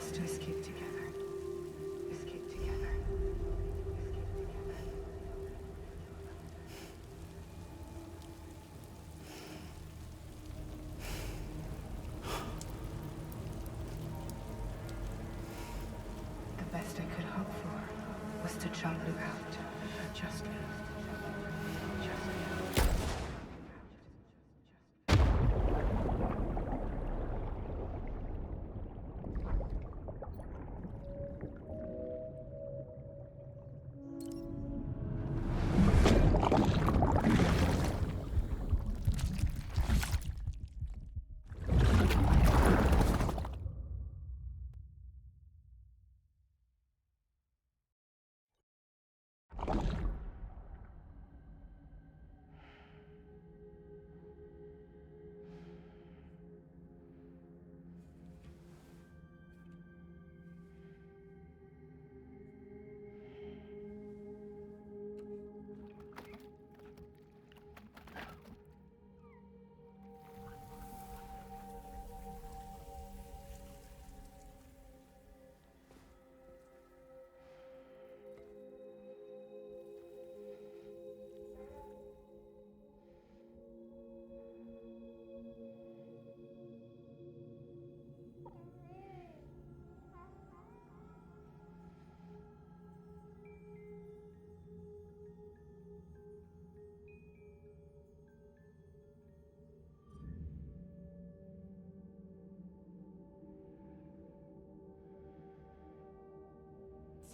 best to escape together. Escape together. Escape together. The best I could hope for was to jump you out. Just you. Just you.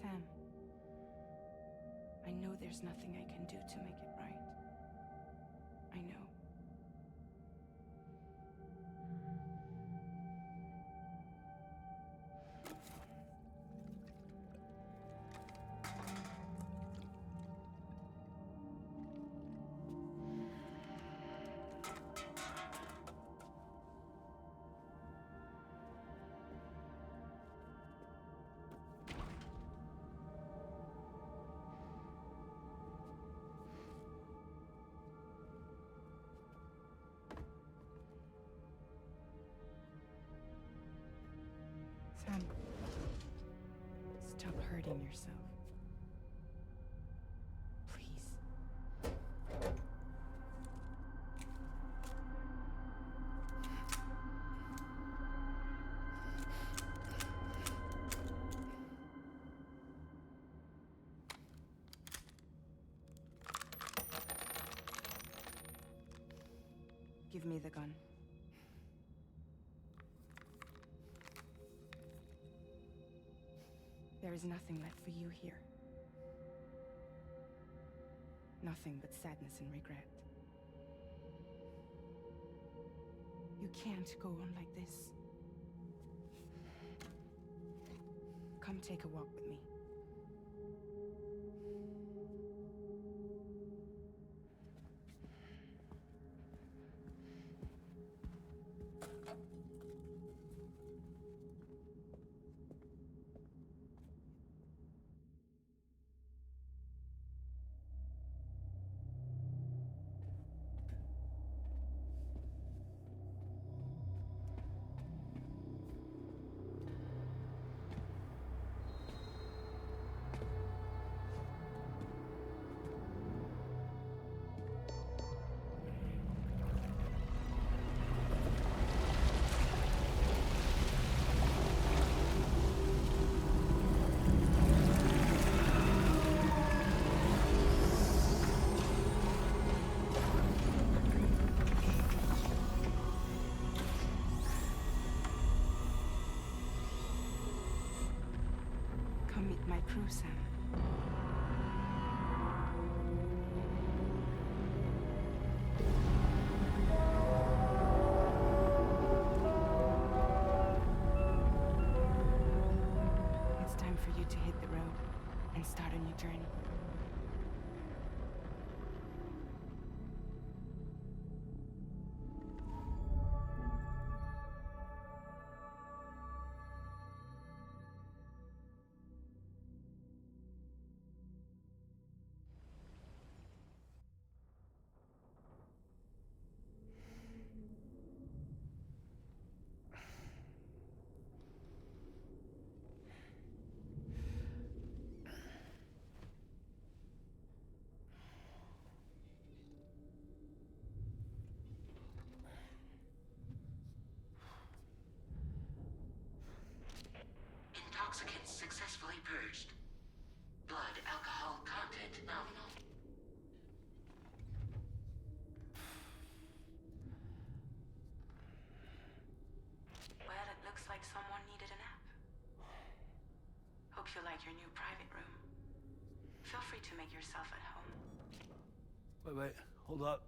Sam, I know there's nothing I can do to make it right. I know. Sam, stop hurting yourself. Please. Give me the gun. There is nothing left for you here. Nothing but sadness and regret. You can't go on like this. Come take a walk with me. Come meet my crew, Sam. It's time for you to hit the road and start a new journey. Phenomenal. Well, it looks like someone needed a nap. Hope you like your new private room. Feel free to make yourself at home. Wait, hold up.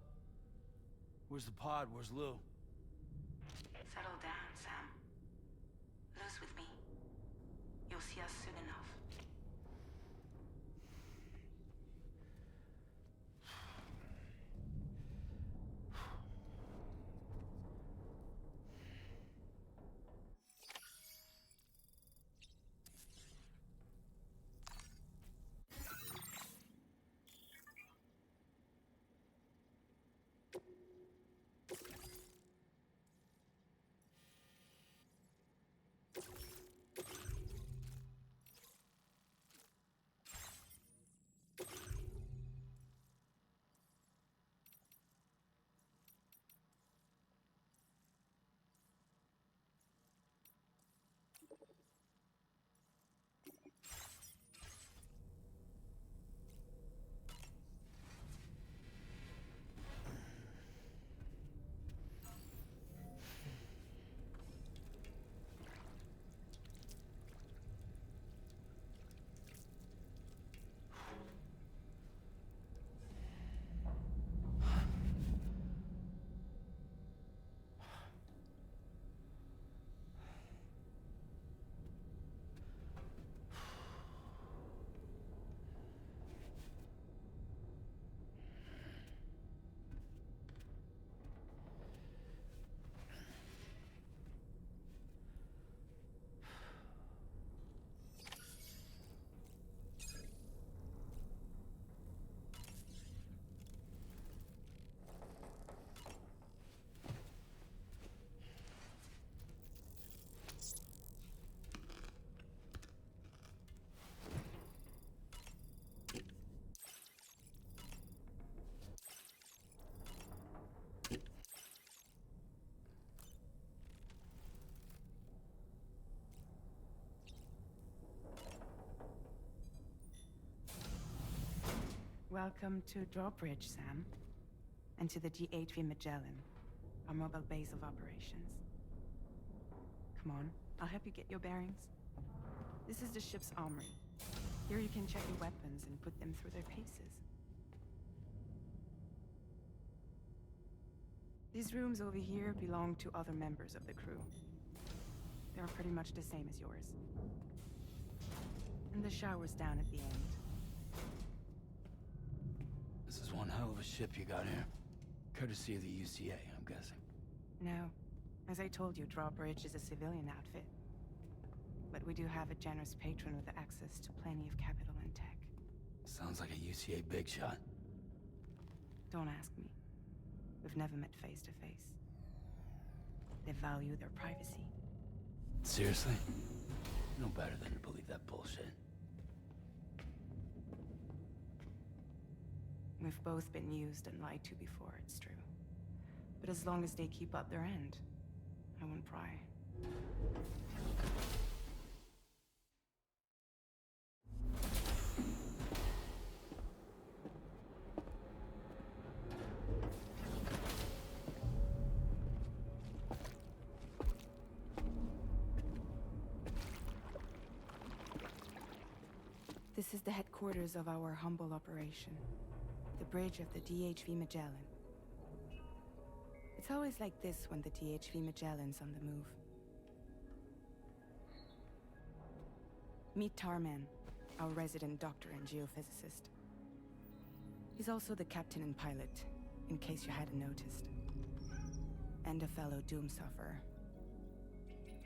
Where's the pod? Where's Lou? Settle down, Sam. Lou's with me. You'll see us soon enough. Welcome to Drawbridge, Sam. And to the DHV Magellan, our mobile base of operations. Come on, I'll help you get your bearings. This is the ship's armory. Here you can check your weapons and put them through their paces. These rooms over here belong to other members of the crew. They're pretty much the same as yours. And the shower's down at the end. This is one hell of a ship you got here. Courtesy of the UCA, I'm guessing. No. As I told you, Drawbridge is a civilian outfit. But we do have a generous patron with access to plenty of capital and tech. Sounds like a UCA big shot. Don't ask me. We've never met face to face. They value their privacy. Seriously? No better than to believe that bullshit. We've both been used and lied to before, it's true. But as long as they keep up their end, I won't pry. This is the headquarters of our humble operation. The bridge of the DHV Magellan. It's always like this when the DHV Magellan's on the move. Meet Tarman, our resident doctor and geophysicist. He's also the captain and pilot, in case you hadn't noticed. And a fellow doom sufferer.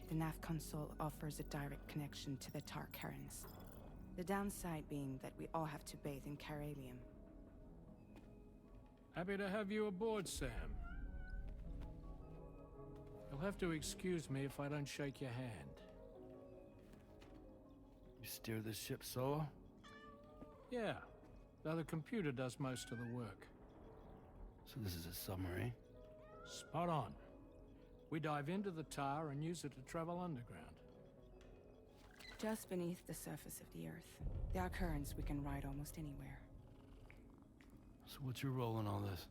The nav console offers a direct connection to the Tar currents. The downside being that we all have to bathe in Caralium. Happy to have you aboard, Sam. You'll have to excuse me if I don't shake your hand. You steer this ship solo? Yeah, though the computer does most of the work. So this is a submarine? Spot on. We dive into the Tar and use it to travel underground. Just beneath the surface of the Earth, there are currents we can ride almost anywhere. So what's your role in all this?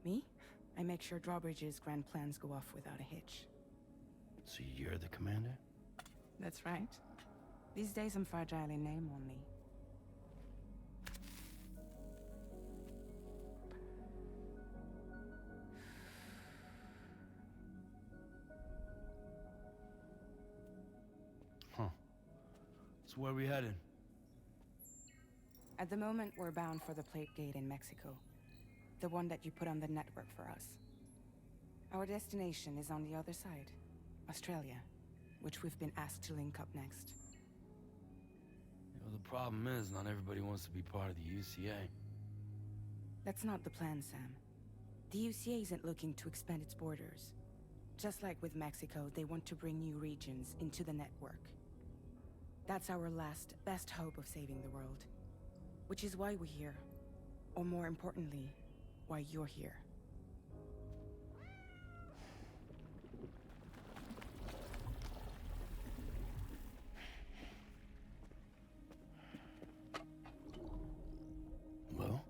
Me? I make sure Drawbridge's grand plans go off without a hitch. So you're the commander? That's right. These days I'm fragile in name only. Huh. So where are we headed? At the moment, we're bound for the Plate Gate in Mexico. The one that you put on the network for us. Our destination is on the other side, Australia, which we've been asked to link up next. You know, the problem is, not everybody wants to be part of the UCA. That's not the plan, Sam. The UCA isn't looking to expand its borders. Just like with Mexico, they want to bring new regions into the network. That's our last, best hope of saving the world. Which is why we're here. Or more importantly, why you're here. Well?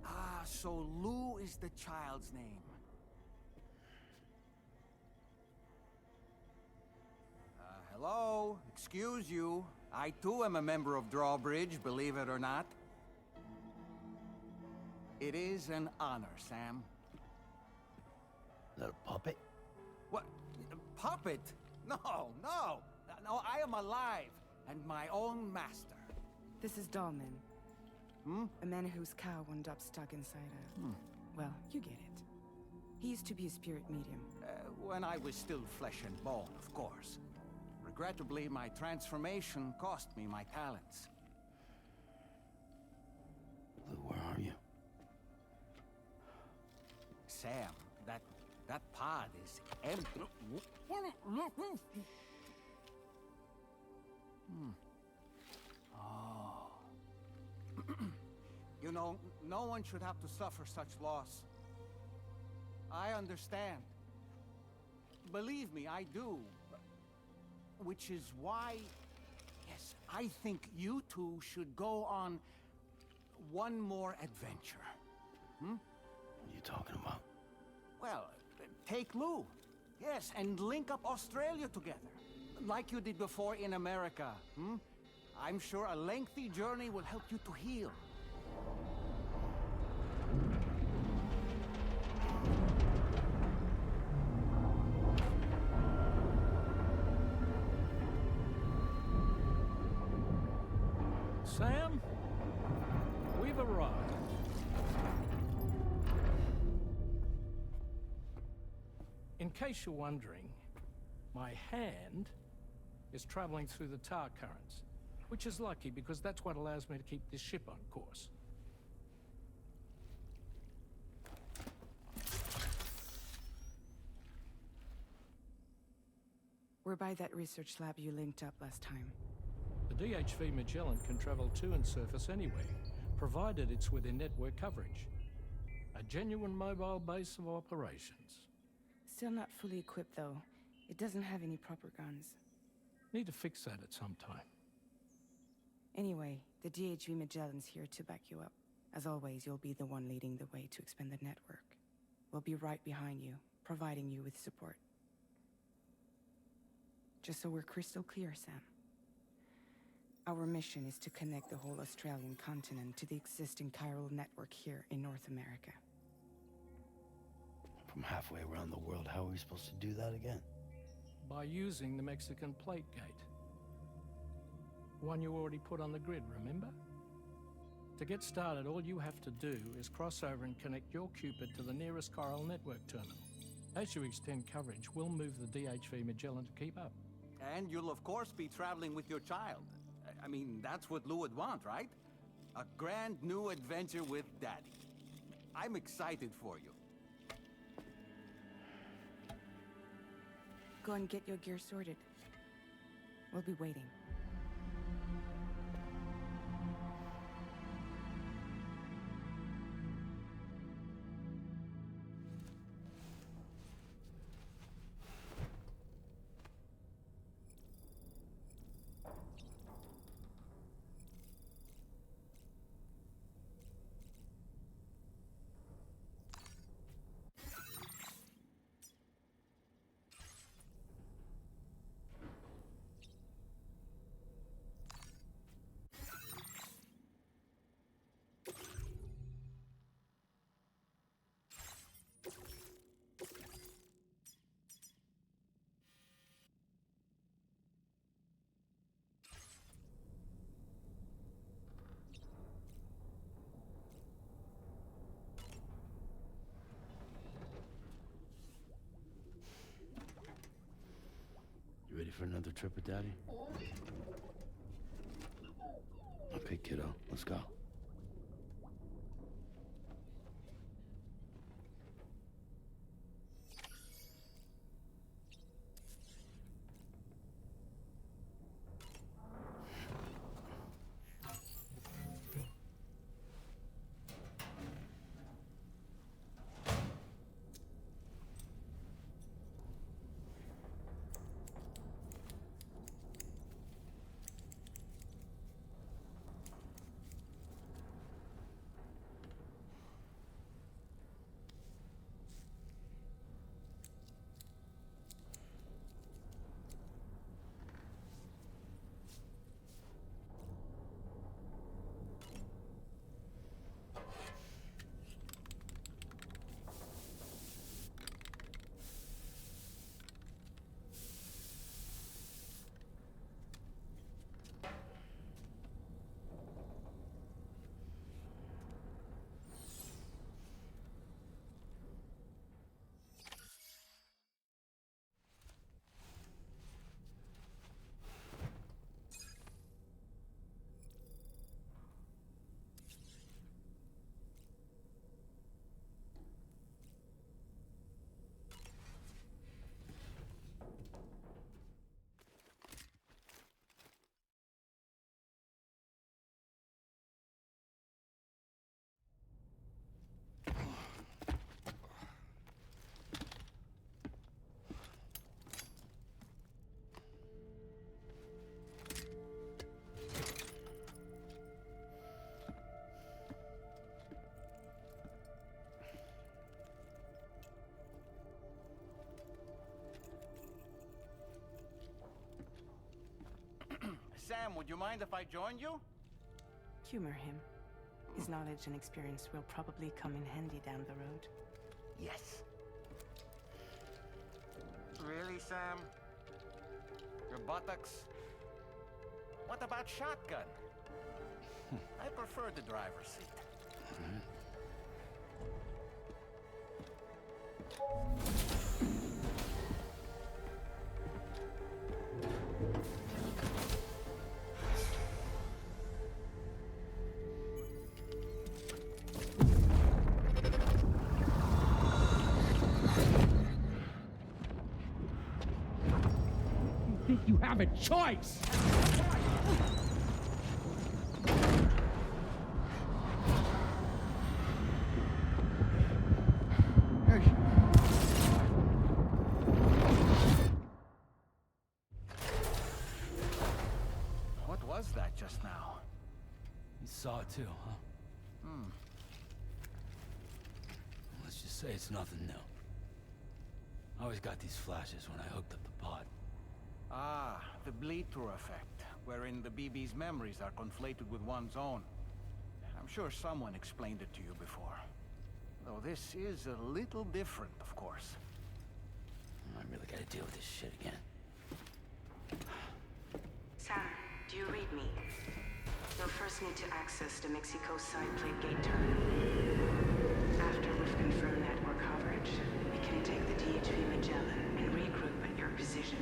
Ah, so Lou is the child's name. Hello? Excuse you. I too am a member of Drawbridge, believe it or not. It is an honor, Sam. Is that a puppet? What? A puppet? No, no! No, I am alive, and my own master. This is Dahlman. Hmm? A man whose cow wound up stuck inside a... Well, you get it. He used to be a spirit medium. When I was still flesh and bone, of course. Regrettably, my transformation cost me my talents. Lou, where are you? Sam, that pod is empty. Oh. You know, no one should have to suffer such loss. I understand. Believe me, I do. Which is why, yes, I think you two should go on one more adventure. What are you talking about? Well, take Lou. Yes, and link up Australia together. Like you did before in America. I'm sure a lengthy journey will help you to heal. Sam, we've arrived. In case you're wondering, my hand is traveling through the tar currents, which is lucky because that's what allows me to keep this ship on course. We're by that research lab you linked up last time. The DHV Magellan can travel to and surface anywhere, provided it's within network coverage. A genuine mobile base of operations. Still not fully equipped, though. It doesn't have any proper guns. Need to fix that at some time. Anyway, the DHV Magellan's here to back you up. As always, you'll be the one leading the way to expand the network. We'll be right behind you, providing you with support. Just so we're crystal clear, Sam. Our mission is to connect the whole Australian continent to the existing chiral network here in North America. From halfway around the world, how are we supposed to do that again? By using the Mexican Plate Gate. One you already put on the grid, remember? To get started, all you have to do is cross over and connect your Cupid to the nearest chiral network terminal. As you extend coverage, we'll move the DHV Magellan to keep up. And you'll of course be traveling with your child. I mean, that's what Lou would want, right? A grand new adventure with Daddy. I'm excited for you. Go and get your gear sorted. We'll be waiting. for another trip with Daddy? Okay, kiddo, let's go. Sam, would you mind if I joined you? Humor him. His knowledge and experience will probably come in handy down the road. Yes. Really, Sam? Your buttocks? What about shotgun? I prefer the driver's seat. You have a choice! What was that just now? You saw it too, huh? Let's just say it's nothing new. I always got these flashes when I hooked up the pod. Ah, the bleed-through effect, wherein the BB's memories are conflated with one's own. I'm sure someone explained it to you before. Though this is a little different, of course. I really gotta deal with this shit again. Sam, do you read me? You'll first need to access the Mexico side plate gate terminal. After we've confirmed network coverage, we can take the DHV Magellan and regroup at your position.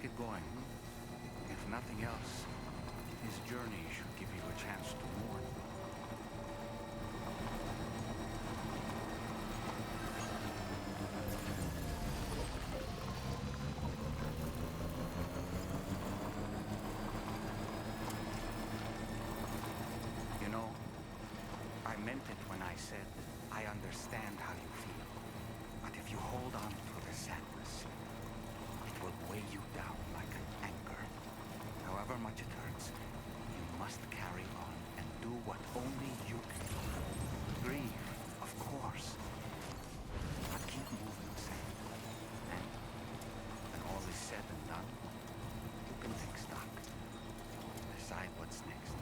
it going. If nothing else, his journey should give you a chance to mourn. You know, I meant it when I said I understand how you feel. But if you hold on to the sadness, it will weigh you down like an anchor. However much it hurts, you must carry on and do what only you can do. Grieve, of course. But keep moving, Sam. And when all is said and done, you can take stock. Decide what's next.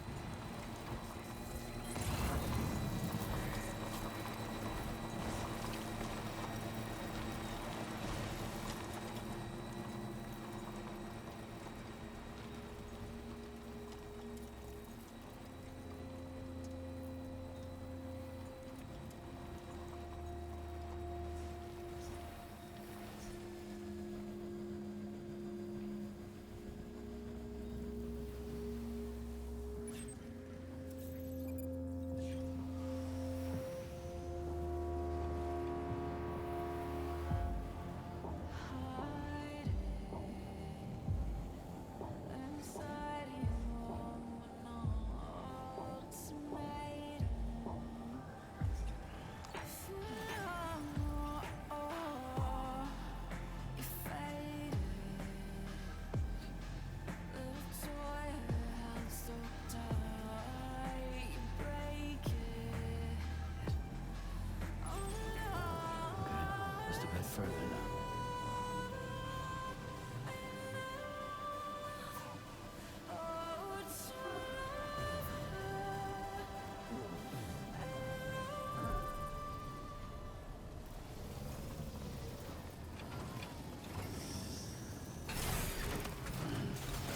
Just a bit further now.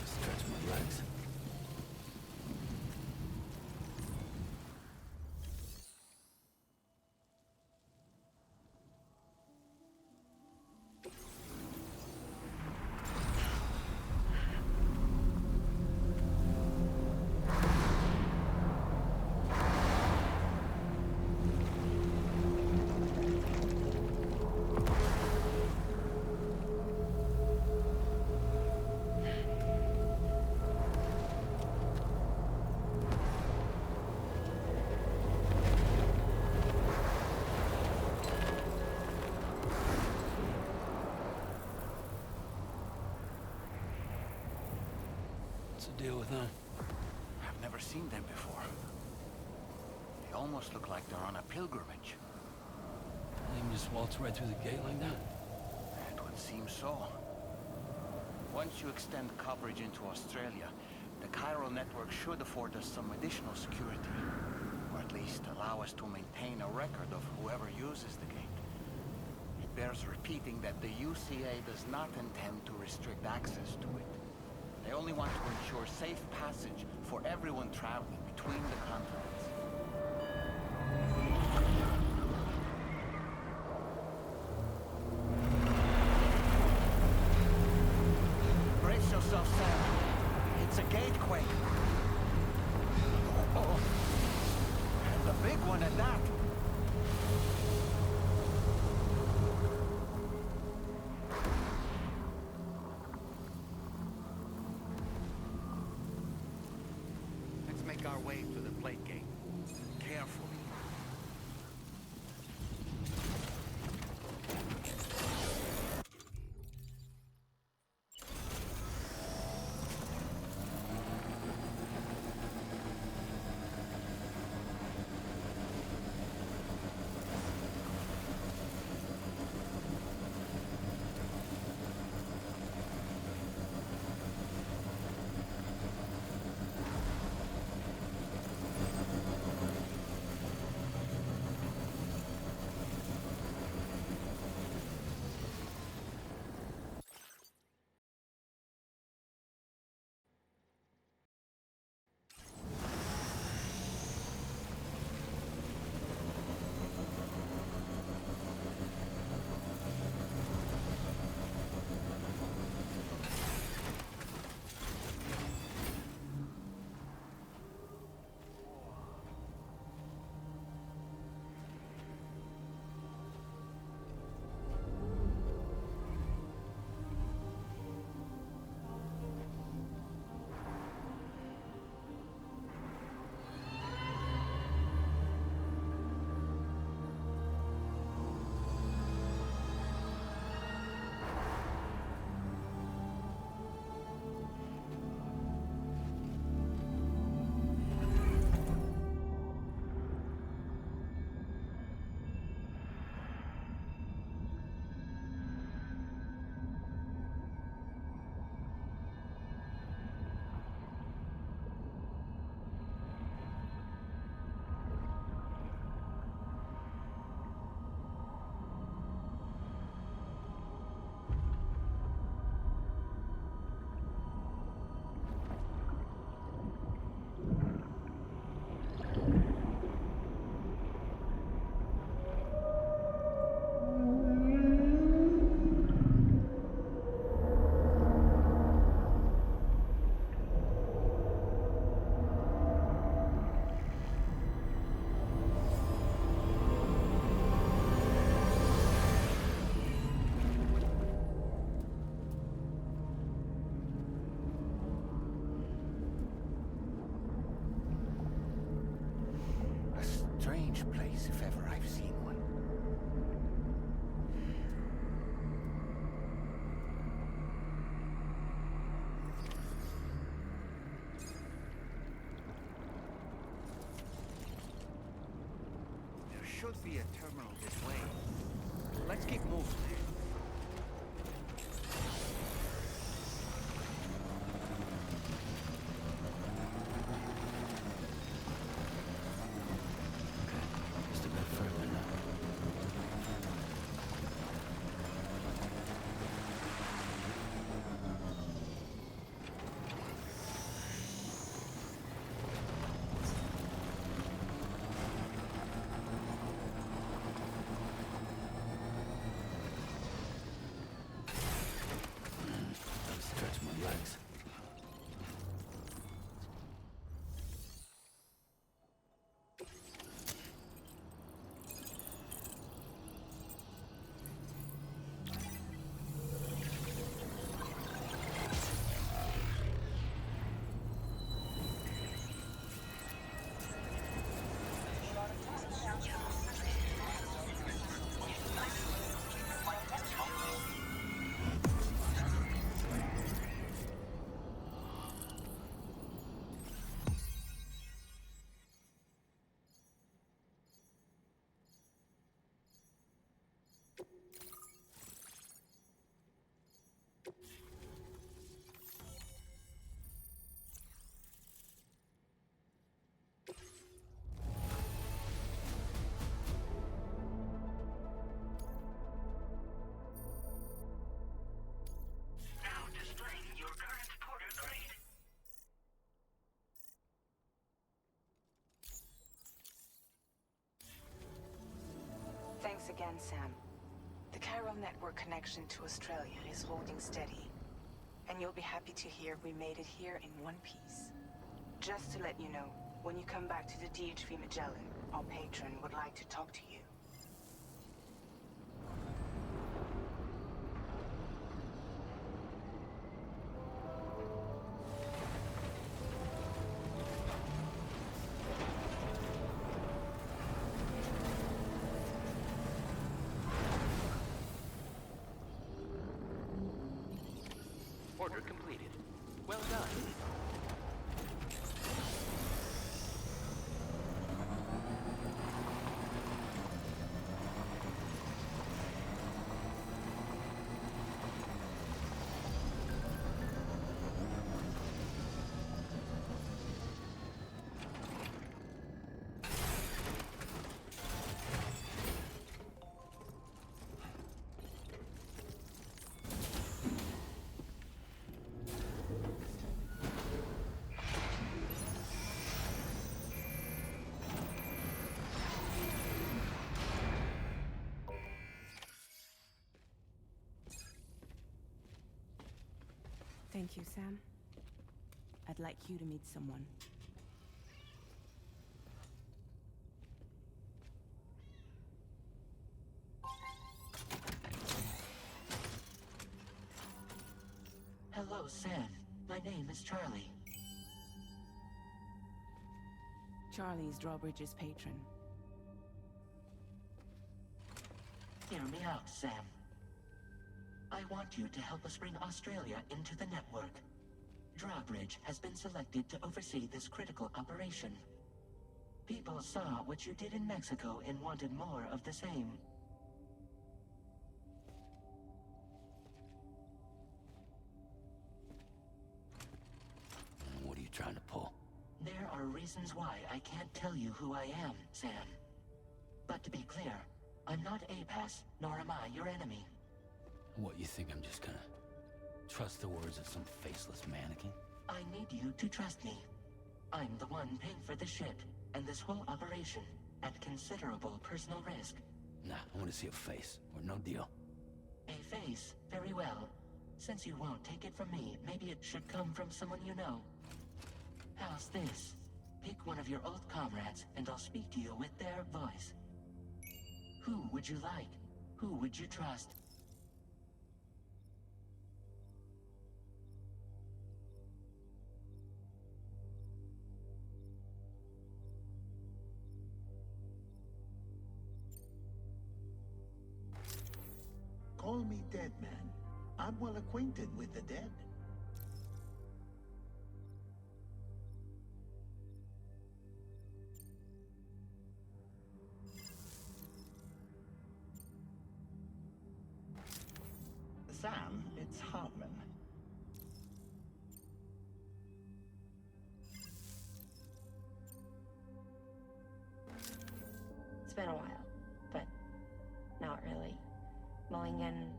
Stretch my legs. What's the deal with them? I've never seen them before. They almost look like they're on a pilgrimage. They can just waltz right through the gate like that? It would seem so. Once you extend coverage into Australia, the chiral network should afford us some additional security. Or at least allow us to maintain a record of whoever uses the gate. It bears repeating that the UCA does not intend to restrict access to it. They only want to ensure safe passage for everyone traveling between the continents. Brace yourself, Sam. It's a gatequake. Oh, and a big one at that. Let's make our way to the plate gate. Carefully. breeze if ever I've seen one. There should be a terminal this way. Let's keep moving. Just a bit further now. That'll stretch my legs. Thanks again, Sam. The chiral network connection to Australia is holding steady. And you'll be happy to hear we made it here in one piece. Just to let you know, when you come back to the DHV Magellan, our patron would like to talk to you. Order completed. Well done. Thank you, Sam. I'd like you to meet someone. Hello, Sam. My name is Charlie. Charlie's Drawbridge's patron. Hear me out, Sam. I want you to help us bring Australia into the network. Drawbridge has been selected to oversee this critical operation. People saw what you did in Mexico and wanted more of the same. What are you trying to pull? There are reasons why I can't tell you who I am, Sam. But to be clear, I'm not APAS, nor am I your enemy. What, you think I'm just gonna trust the words of some faceless mannequin? I need you to trust me. I'm the one paying for the shit, and this whole operation, at considerable personal risk. Nah, I want to see a face, or no deal. A face, very well. Since you won't take it from me, maybe it should come from someone you know. How's this? Pick one of your old comrades, and I'll speak to you with their voice. Who would you like? Who would you trust? Call me dead man. I'm well acquainted with the dead. Sam, it's Hartman. It's been a while, but not really. Mulligan,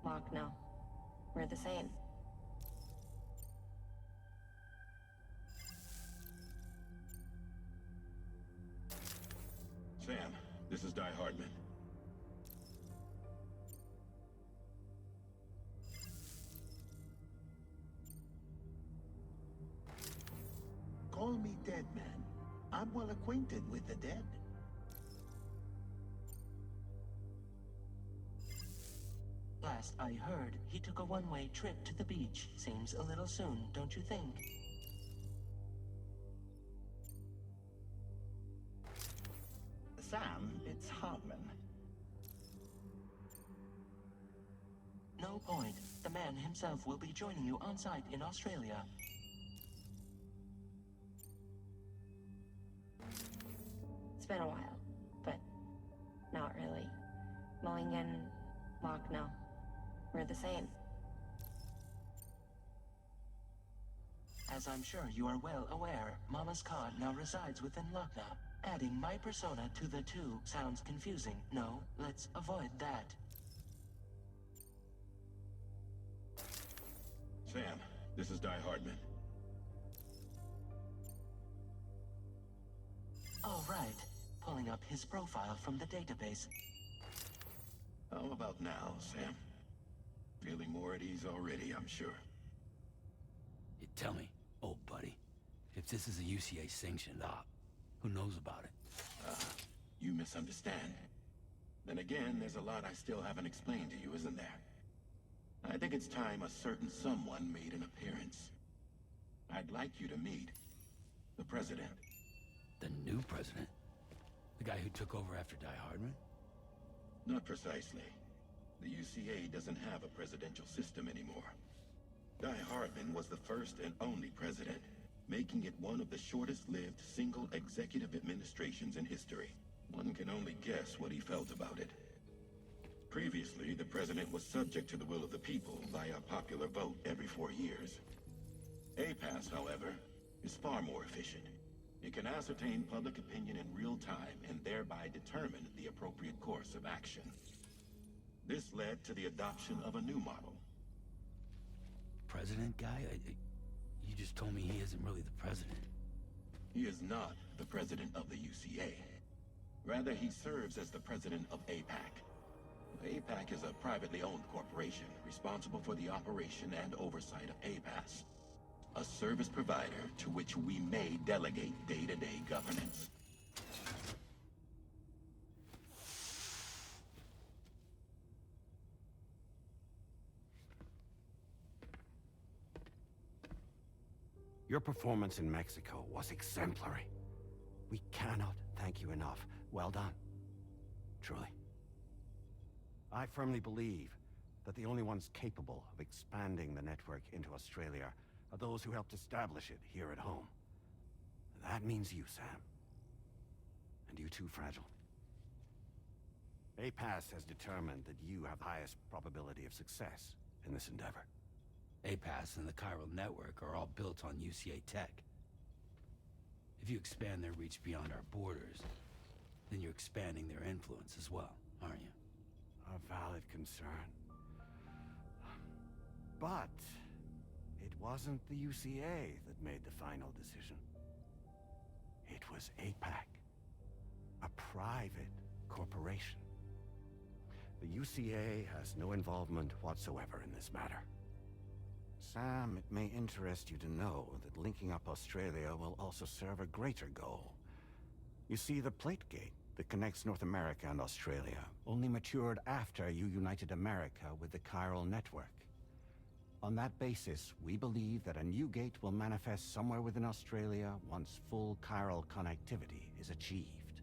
Locke, no. We're the same. Sam, this is Di Hardman. Call me dead man. I'm well acquainted with the dead. Last I heard, he took a one-way trip to the beach. Seems a little soon, don't you think? Sam, it's Hartman. No point. The man himself will be joining you on site in Australia. It's been a while, but not really. Mulligan, Locke, no. We're the same. As I'm sure you are well aware, Mama's Cod now resides within Lucknow. Adding my persona to the two sounds confusing. No, let's avoid that. Sam, this is Di Hardman. All right. Pulling up his profile from the database. How about now, Sam? Feeling more at ease already, I'm sure. You tell me, old buddy, if this is a UCA sanctioned op, who knows about it? You misunderstand. Then again, there's a lot I still haven't explained to you, isn't there? I think it's time a certain someone made an appearance. I'd like you to meet the President. The new president? The guy who took over after Di Hardman? Not precisely. The UCA doesn't have a presidential system anymore. Di Hardman was the first and only president, making it one of the shortest-lived single executive administrations in history. One can only guess what he felt about it. Previously, the president was subject to the will of the people via popular vote every 4 years. APAS, however, is far more efficient. It can ascertain public opinion in real time and thereby determine the appropriate course of action. This led to the adoption of a new model. President guy? You just told me he isn't really the president. He is not the president of the UCA. Rather, he serves as the president of APAC. APAC is a privately owned corporation responsible for the operation and oversight of APAS, a service provider to which we may delegate day-to-day governance. Your performance in Mexico was exemplary. We cannot thank you enough. Well done. Truly. I firmly believe that the only ones capable of expanding the network into Australia are those who helped establish it here at home. That means you, Sam. And you too, Fragile. APAS has determined that you have the highest probability of success in this endeavor. APAS and the chiral network are all built on UCA tech. If you expand their reach beyond our borders, then you're expanding their influence as well, aren't you? A valid concern. But it wasn't the UCA that made the final decision. It was APAC, a private corporation. The UCA has no involvement whatsoever in this matter. Sam, it may interest you to know that linking up Australia will also serve a greater goal. You see, the plate gate that connects North America and Australia only matured after you united America with the chiral network. On that basis, we believe that a new gate will manifest somewhere within Australia once full chiral connectivity is achieved.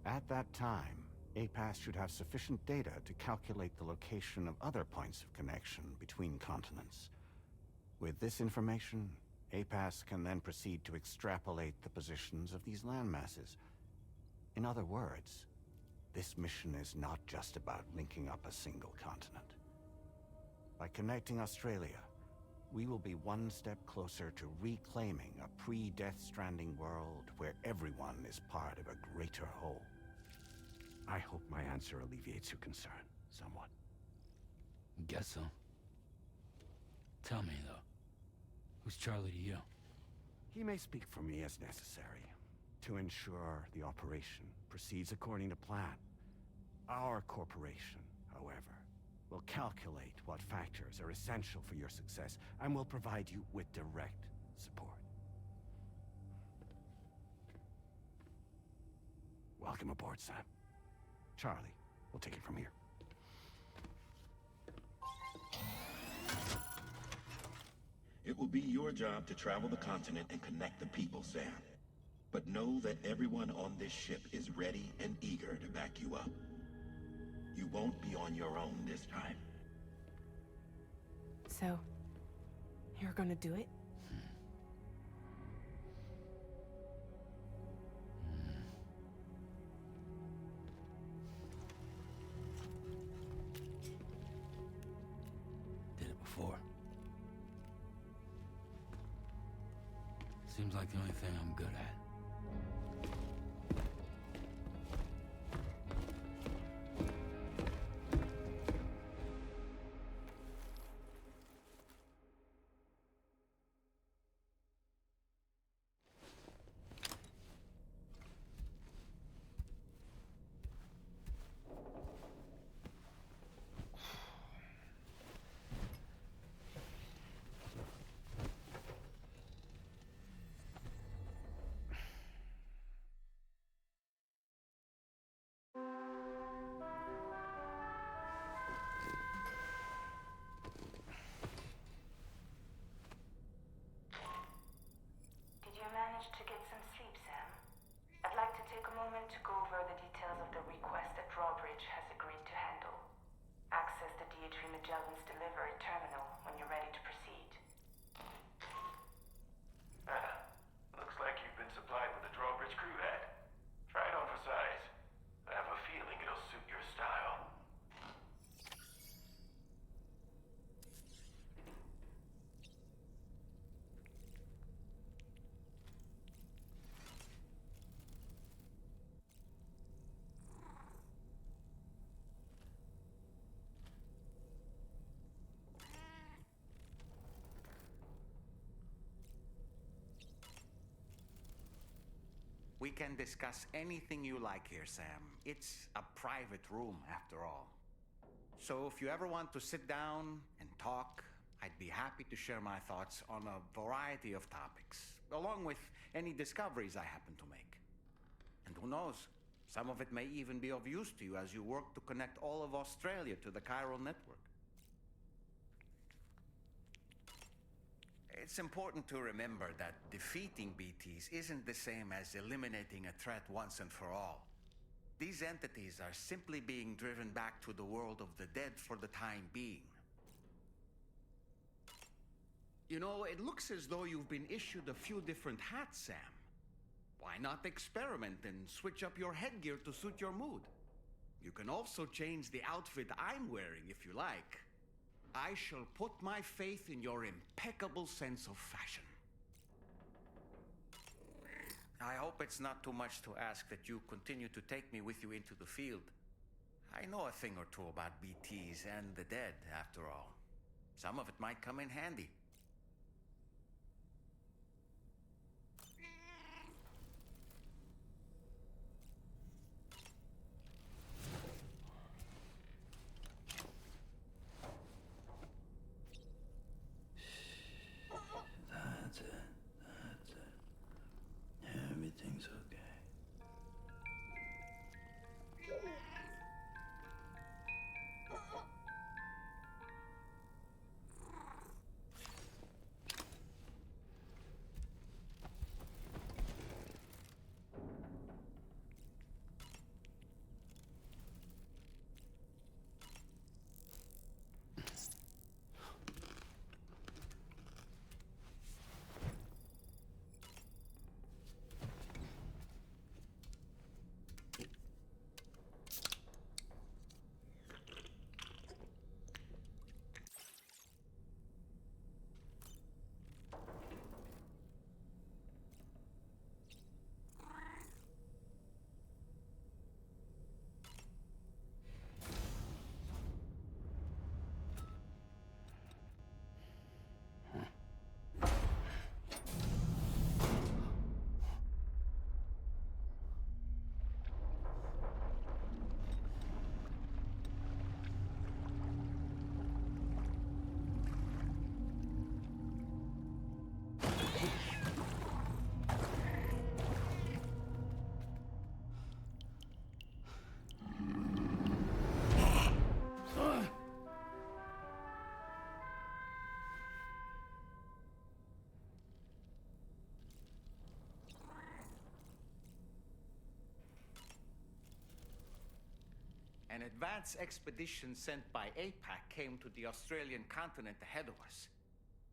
At that time, APAS should have sufficient data to calculate the location of other points of connection between continents. With this information, APAS can then proceed to extrapolate the positions of these landmasses. In other words, this mission is not just about linking up a single continent. By connecting Australia, we will be one step closer to reclaiming a pre-Death Stranding world where everyone is part of a greater whole. I hope my answer alleviates your concern somewhat. Guess so. Tell me, though, who's Charlie to you? He may speak for me as necessary to ensure the operation proceeds according to plan. Our corporation, however, will calculate what factors are essential for your success and will provide you with direct support. Welcome aboard, Sam. Charlie, we'll take it from here. It will be your job to travel the continent and connect the people, Sam. But know that everyone on this ship is ready and eager to back you up. You won't be on your own this time. So, you're gonna do it? Did it before. Seems like the only thing I'm good at. Did you manage to get some sleep, Sam? I'd like to take a moment to go over the details of the request that Drawbridge has agreed to handle. Access the DHV Magellan's delivery terminal when you're ready to proceed. Looks like you've been supplied with a Drawbridge crew hat. Try it on for size. I have a feeling it'll suit your style. We can discuss anything you like here, Sam. It's a private room, after all. So if you ever want to sit down and talk, I'd be happy to share my thoughts on a variety of topics, along with any discoveries I happen to make. And who knows, some of it may even be of use to you as you work to connect all of Australia to the chiral network. It's important to remember that defeating BTs isn't the same as eliminating a threat once and for all. These entities are simply being driven back to the world of the dead for the time being. You know, it looks as though you've been issued a few different hats, Sam. Why not experiment and switch up your headgear to suit your mood? You can also change the outfit I'm wearing if you like. I shall put my faith in your impeccable sense of fashion. I hope it's not too much to ask that you continue to take me with you into the field. I know a thing or two about BTs and the dead, after all. Some of it might come in handy. That's it. That's it. Everything's okay. An advance expedition sent by APAC came to the Australian continent ahead of us.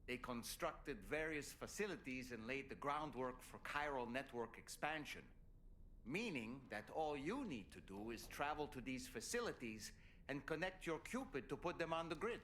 They constructed various facilities and laid the groundwork for chiral network expansion. Meaning that all you need to do is travel to these facilities and connect your Cupid to put them on the grid.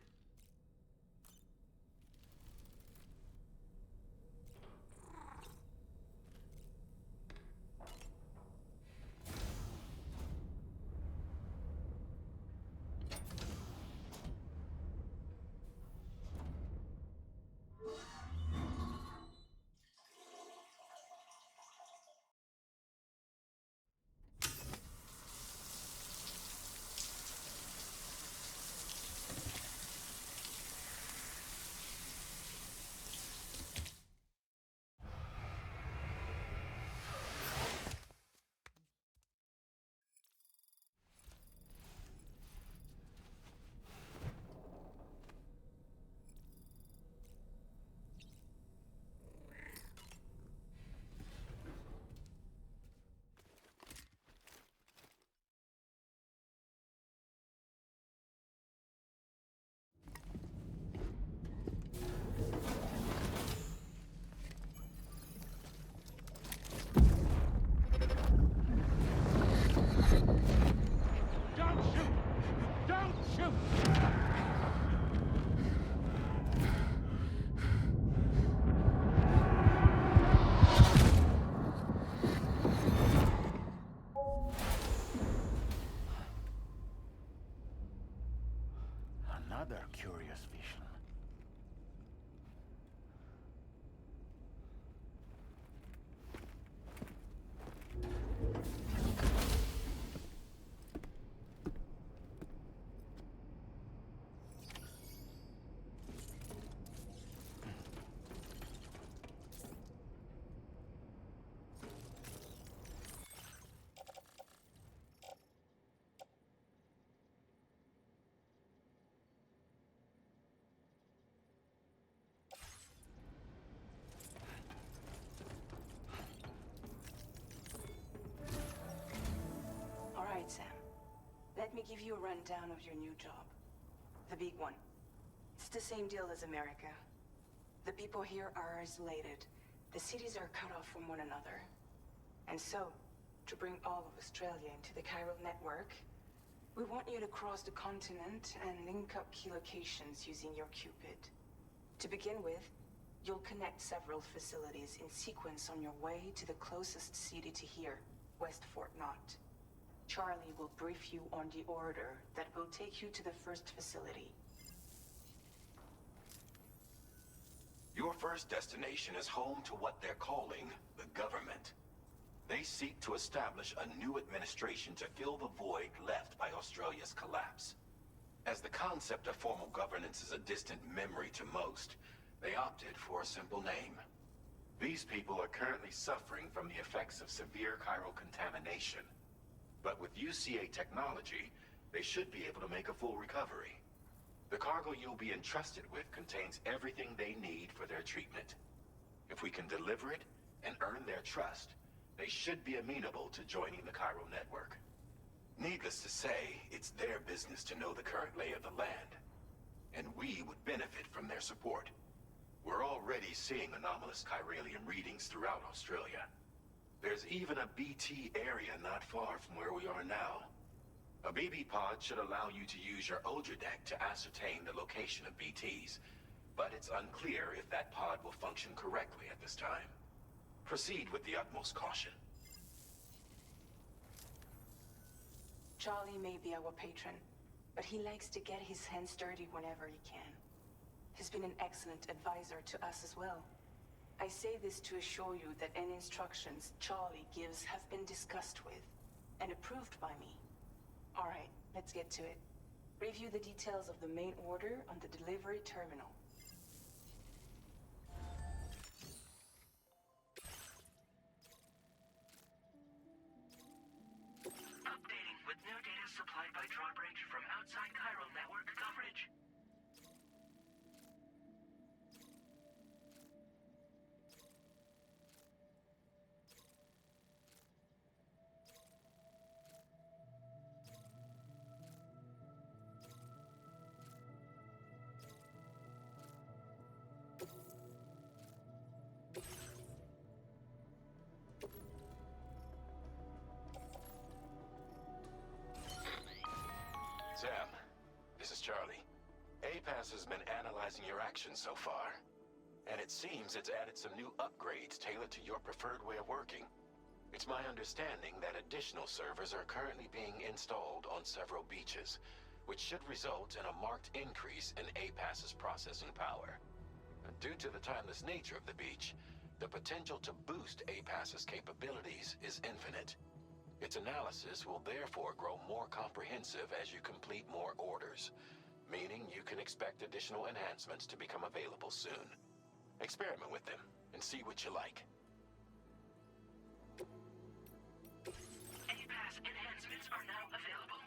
Another curious vision. Alright, Sam. Let me give you a rundown of your new job. The big one. It's the same deal as America. The people here are isolated. The cities are cut off from one another. And so, to bring all of Australia into the chiral network, we want you to cross the continent and link up key locations using your Cupid. To begin with, you'll connect several facilities in sequence on your way to the closest city to here, West Fort Knott. Charlie will brief you on the order that will take you to the first facility. Your first destination is home to what they're calling the government. They seek to establish a new administration to fill the void left by Australia's collapse. As the concept of formal governance is a distant memory to most, they opted for a simple name. These people are currently suffering from the effects of severe chiral contamination. But with UCA technology, they should be able to make a full recovery. The cargo you'll be entrusted with contains everything they need for their treatment. If we can deliver it and earn their trust, they should be amenable to joining the chiral network. Needless to say, it's their business to know the current lay of the land, and we would benefit from their support. We're already seeing anomalous chiralium readings throughout Australia. There's even a BT area not far from where we are now. A BB pod should allow you to use your Ultradeck to ascertain the location of BTs, but it's unclear if that pod will function correctly at this time. Proceed with the utmost caution. Charlie may be our patron, but he likes to get his hands dirty whenever he can. He's been an excellent advisor to us as well. I say this to assure you that any instructions Charlie gives have been discussed with and approved by me. All right, let's get to it. Review the details of the main order on the delivery terminal. Updating with new data supplied by drawbridge from outside chiral network coverage. Sam, this is Charlie. APAS has been analyzing your actions so far, and it seems it's added some new upgrades tailored to your preferred way of working. It's my understanding that additional servers are currently being installed on several beaches, which should result in a marked increase in APAS's processing power. Due to the timeless nature of the beach, the potential to boost APAS's capabilities is infinite. Its analysis will therefore grow more comprehensive as you complete more orders, meaning you can expect additional enhancements to become available soon. Experiment with them and see what you like. APAS enhancements are now available.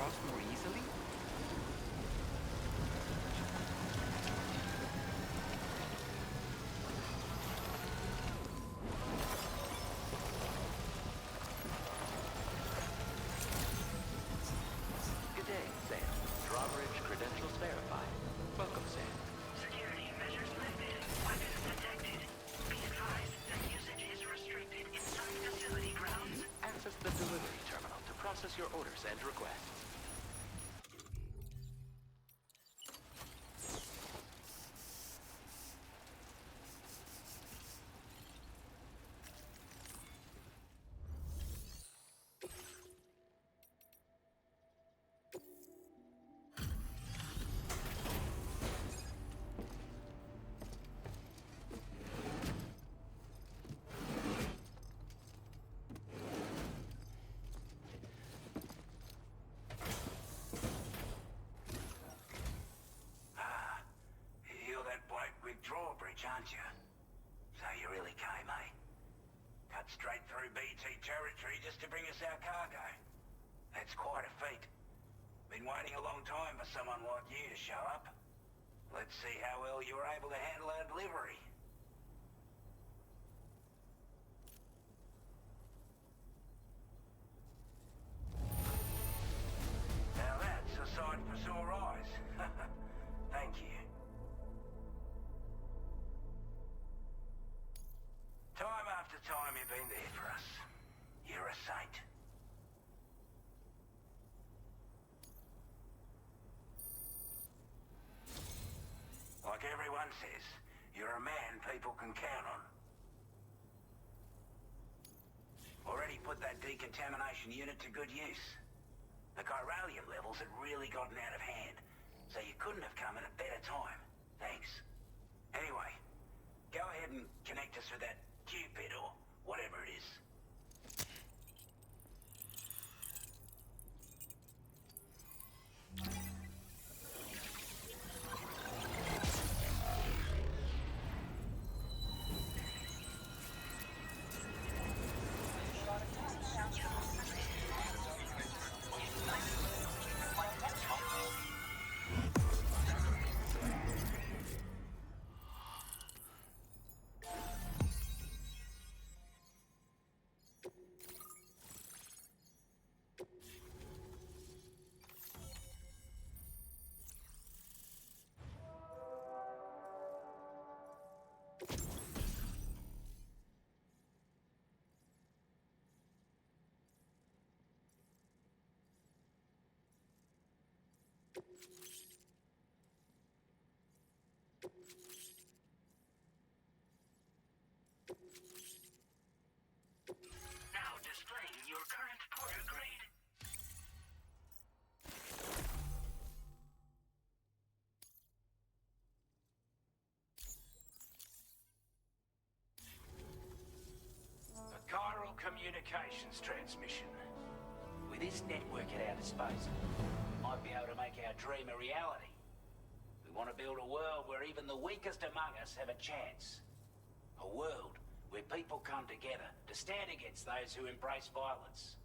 across more easily? Good day, Sam. Drawbridge credentials verified. Welcome, Sam. Security measures lifted. Weapons detected. Be advised that usage is restricted inside facility grounds. Access the delivery terminal to process your orders and requests. You're that bloke with drawbridge, aren't you? So you really came, eh? Cut straight through BT territory just to bring us our cargo. That's quite a feat. Been waiting a long time for someone like you to show up. Let's see how well you were able to handle our delivery. Now that's a sight for sore eyes. Thank you. Time after time you've been there for us. You're a saint. Like everyone says, you're a man people can count on. Already put that decontamination unit to good use. The chiralium levels had really gotten out of hand, so you couldn't have come at a better time. Thanks. Anyway, go ahead and connect us with that Cupid or whatever it is. Now displaying your current porter grade. A chiral communications transmission. With this network at our disposal, we might be able to make our dream a reality. We want to build a world where even the weakest among us have a chance. A world where people come together to stand against those who embrace violence.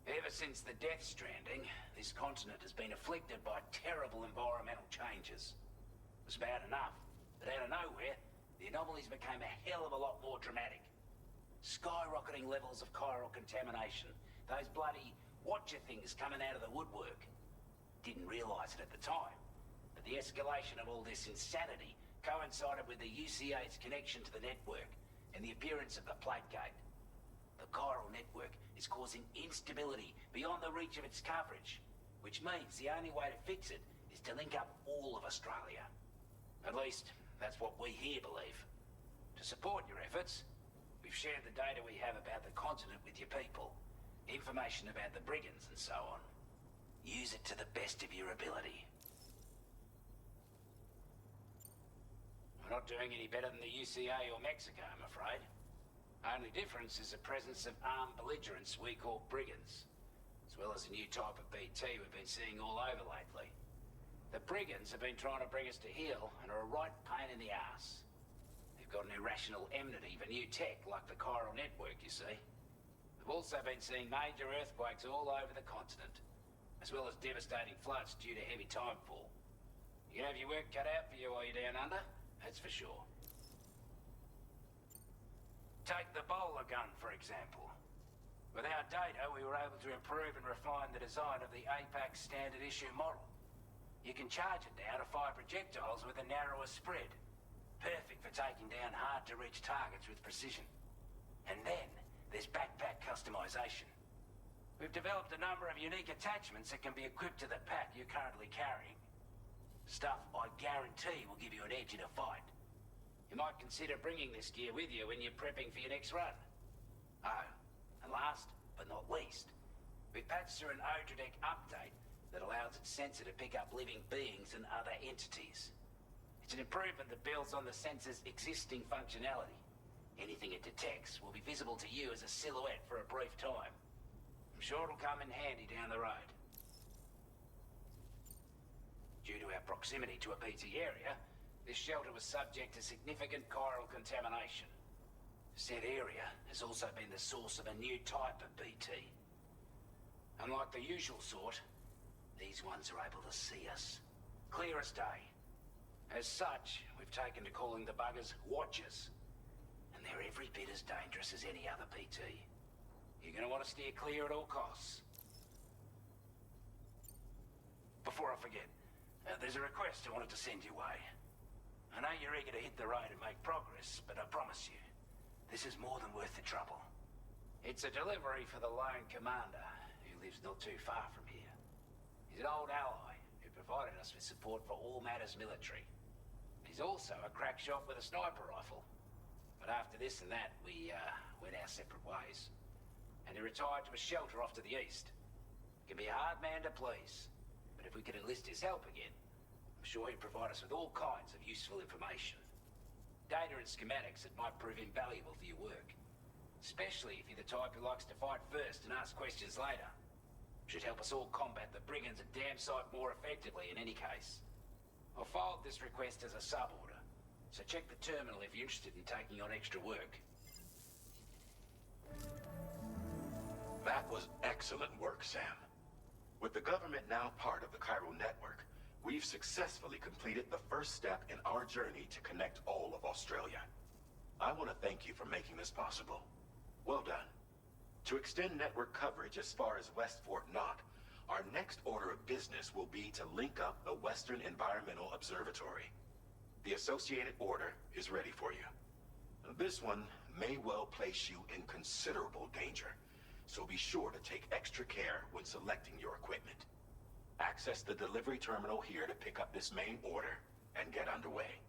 Ever since the Death Stranding, this continent has been afflicted by terrible environmental changes. It was bad enough, but out of nowhere, the anomalies became a hell of a lot more dramatic. Skyrocketing levels of chiral contamination, those bloody watcher things coming out of the woodwork. Didn't realise it at the time, but the escalation of all this insanity coincided with the UCA's connection to the network and the appearance of the Plague Gate. The chiral network is causing instability beyond the reach of its coverage, which means the only way to fix it is to link up all of Australia. At least, that's what we here believe. To support your efforts, we've shared the data we have about the continent with your people, information about the brigands and so on. Use it to the best of your ability. We're not doing any better than the UCA or Mexico, I'm afraid. Only difference is the presence of armed belligerents we call brigands, as well as a new type of BT we've been seeing all over lately. The brigands have been trying to bring us to heel and are a right pain in the ass. They've got an irrational enmity for new tech like the chiral network, you see. We've also been seeing major earthquakes all over the continent, as well as devastating floods due to heavy timefall. You can have your work cut out for you while you're down under, that's for sure. Take the bowler gun, for example. With our data, we were able to improve and refine the design of the APAC standard issue model. You can charge it now to fire projectiles with a narrower spread. Perfect for taking down hard-to-reach targets with precision. And then, there's backpack customization. We've developed a number of unique attachments that can be equipped to the pack you're currently carrying. Stuff I guarantee will give you an edge in a fight. You might consider bringing this gear with you when you're prepping for your next run. Oh, and last but not least, we've patched through an Odradek update that allows its sensor to pick up living beings and other entities. It's an improvement that builds on the sensor's existing functionality. Anything it detects will be visible to you as a silhouette for a brief time. I'm sure it'll come in handy down the road. Due to our proximity to a BT area, this shelter was subject to significant chiral contamination. Said area has also been the source of a new type of BT. Unlike the usual sort, these ones are able to see us. Clear as day. As such, we've taken to calling the buggers Watchers. And they're every bit as dangerous as any other BT. You're gonna want to steer clear at all costs. Before I forget, there's a request I wanted to send your way. I know you're eager to hit the road and make progress, but I promise you, this is more than worth the trouble. It's a delivery for the lone commander, who lives not too far from here. He's an old ally who provided us with support for all matters military. He's also a crack shot with a sniper rifle. But after this and that, we went our separate ways. And he retired to a shelter off to the east. Can be a hard man to please, but if we could enlist his help again, I'm sure he'd provide us with all kinds of useful information. Data and schematics that might prove invaluable for your work. Especially if you're the type who likes to fight first and ask questions later. Should help us all combat the brigands a damn sight more effectively in any case. I'll filed this request as a sub-order, so check the terminal if you're interested in taking on extra work. That was excellent work, Sam. With the government now part of the chiral network, we've successfully completed the first step in our journey to connect all of Australia. I want to thank you for making this possible. Well done. To extend network coverage as far as West Fort Knott, our next order of business will be to link up the Western Environmental Observatory. The associated order is ready for you. This one may well place you in considerable danger, so be sure to take extra care when selecting your equipment. Access the delivery terminal here to pick up this main order and get underway.